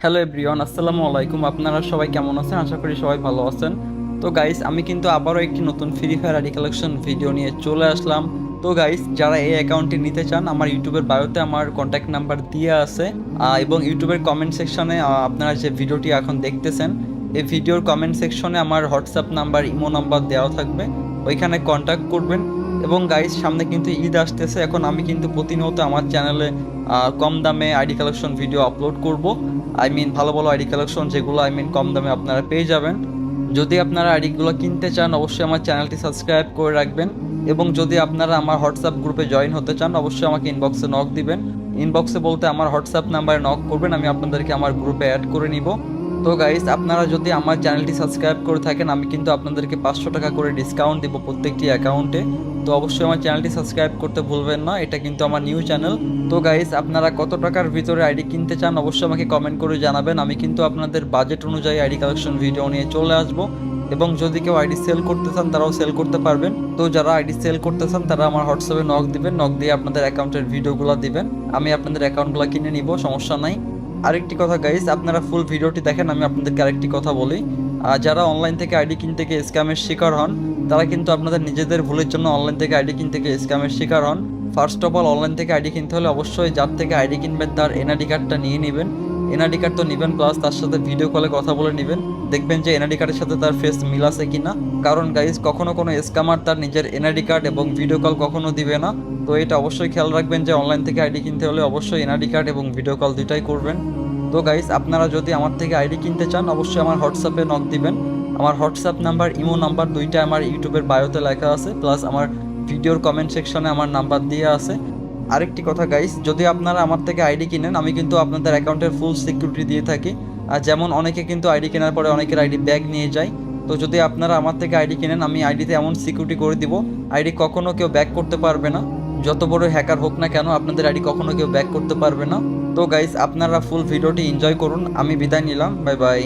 Hello everyone, আসসালামু আলাইকুম। আপনারা সবাই কেমন আছেন? আশা করি সবাই ভালো আছেন। তো গাইস, আমি কিন্তু আবারও একটি নতুন free fire ID collection video নিয়ে চলে আসলাম। তো গাইস, যারা এই অ্যাকাউন্টটি নিতে চান, আমার ইউটিউবের বায়োতে আমার কন্ট্যাক্ট নাম্বার দিয়ে আছে। এবং ইউটিউবের কমেন্ট সেকশনে আপনারা যে ভিডিওটি এখন দেখতেছেন, এই ভিডিওর কমেন্ট সেকশনে আমার হোয়াটসঅ্যাপ নাম্বার, ইমো নাম্বার দেওয়া থাকবে, ওইখানে কন্ট্যাক্ট করবেন। এবং গাইস, সামনে কিন্তু ঈদ আসতেছে। এখন আমি কিন্তু প্রতিনিয়ত আমার চ্যানেলে কম দামে আইডি কালেকশন ভিডিও আপলোড করব। ভালো ভালো আইডি কালেকশন যেগুলো কম দামে আপনারা পেয়ে যাবেন। যদি আপনারা আইডিগুলো কিনতে চান, অবশ্যই আমার চ্যানেলটি সাবস্ক্রাইব করে রাখবেন। এবং যদি আপনারা আমার হোয়াটসঅ্যাপ গ্রুপে জয়েন হতে চান, অবশ্যই আমাকে ইনবক্সে নক দিবেন। ইনবক্সে বলতে আমার হোয়াটসঅ্যাপ নাম্বারে নক করবেন, আমি আপনাদেরকে আমার গ্রুপে অ্যাড করে নিব। তো গাইস, আপনারা যদি আমার চ্যানেলটি সাবস্ক্রাইব করে থাকেন, আমি কিন্তু আপনাদেরকে 500 টাকা করে ডিসকাউন্ট দিব প্রত্যেকটি অ্যাকাউন্টে। তো অবশ্যই আমার চ্যানেলটি সাবস্ক্রাইব করতে ভুলবেন না, এটা কিন্তু আমার নিউ চ্যানেল। তো গাইস, আপনারা কত টাকার ভিতরে আইডি কিনতে চান অবশ্যই আমাকে কমেন্ট করে জানাবেন। আমি কিন্তু আপনাদের বাজেট অনুযায়ী আইডি কালেকশন ভিডিও নিয়ে চলে আসব। এবং যদি কেউ আইডি সেল করতে চান, তারাও সেল করতে পারবেন। তো যারা আইডি সেল করতে চান, তারা আমার হোয়াটসঅ্যাপে নক দিবেন, নক দিয়ে আপনাদের অ্যাকাউন্টের ভিডিওগুলো দিবেন, আমি আপনাদের অ্যাকাউন্টগুলো কিনে নিব, সমস্যা নাই। আরেকটি কথা গাইস, আপনারা ফুল ভিডিওটি দেখেন, আমি আপনাদেরকে আরেকটি কথা বলি। যারা অনলাইন থেকে আইডি কিনতে গিয়ে স্ক্যামের শিকার হন, তারা কিন্তু আপনাদের নিজেদের ভুলের জন্য অনলাইন থেকে আইডি কিনতে গিয়ে স্ক্যামের শিকার হন। ফার্স্ট অফ অল, অনলাইন থেকে আইডি কিনতে হলে অবশ্যই যার থেকে আইডি কিনবেন তার এনআইডি কার্ডটা নিয়ে নেবেন। এনআইডি কার্ড তো নেবেন, প্লাস তার সাথে ভিডিও কলে কথা বলে নেবেন, দেখবেন যে এনআইডি কার্ডের সাথে তার ফেস মিল আছে কিনা। কারণ গাইজ, কখনো কোনো স্ক্যামার তার নিজের এনআইডি কার্ড এবং ভিডিও কল কখনো দিবে না। তো এটা অবশ্যই খেয়াল রাখবেন যে অনলাইন থেকে আইডি কিনতে হলে অবশ্যই এনআইডি কার্ড এবং ভিডিও কল দুটাই করবেন। তো গাইজ, আপনারা যদি আমার থেকে আইডি কিনতে চান, অবশ্যই আমার হোয়াটসঅ্যাপে নক দিবেন। আমার হোয়াটসঅ্যাপ নাম্বার, ইমো নাম্বার দুইটা আমার ইউটিউবের বায়োতে লেখা আছে, প্লাস আমার ভিডিওর কমেন্ট সেকশনে আমার নাম্বার দিয়ে আছে। আরেকটি কথা গাইস, যদি আপনারা আমার থেকে আইডি কিনেন, আমি কিন্তু আপনাদের অ্যাকাউন্টের ফুল সিকিউরিটি দিয়ে থাকি। আর যেমন অনেকে কিন্তু আইডি কেনার পরে অনেকের আইডি ব্যাগ নিয়ে যায়। তো যদি আপনারা আমার থেকে আইডি কিনেন, আমি আইডিতে এমন সিকিউরিটি করে দিব, আইডি কখনো কেউ ব্যাক করতে পারবে না। যত বড় হ্যাকার হোক না কেন, আপনাদের আইডি কখনো কেউ ব্যাক করতে পারবে না। তো গাইস, আপনারা ফুল ভিডিওটি এনজয় করুন। আমি বিদায় নিলাম, বাই বাই।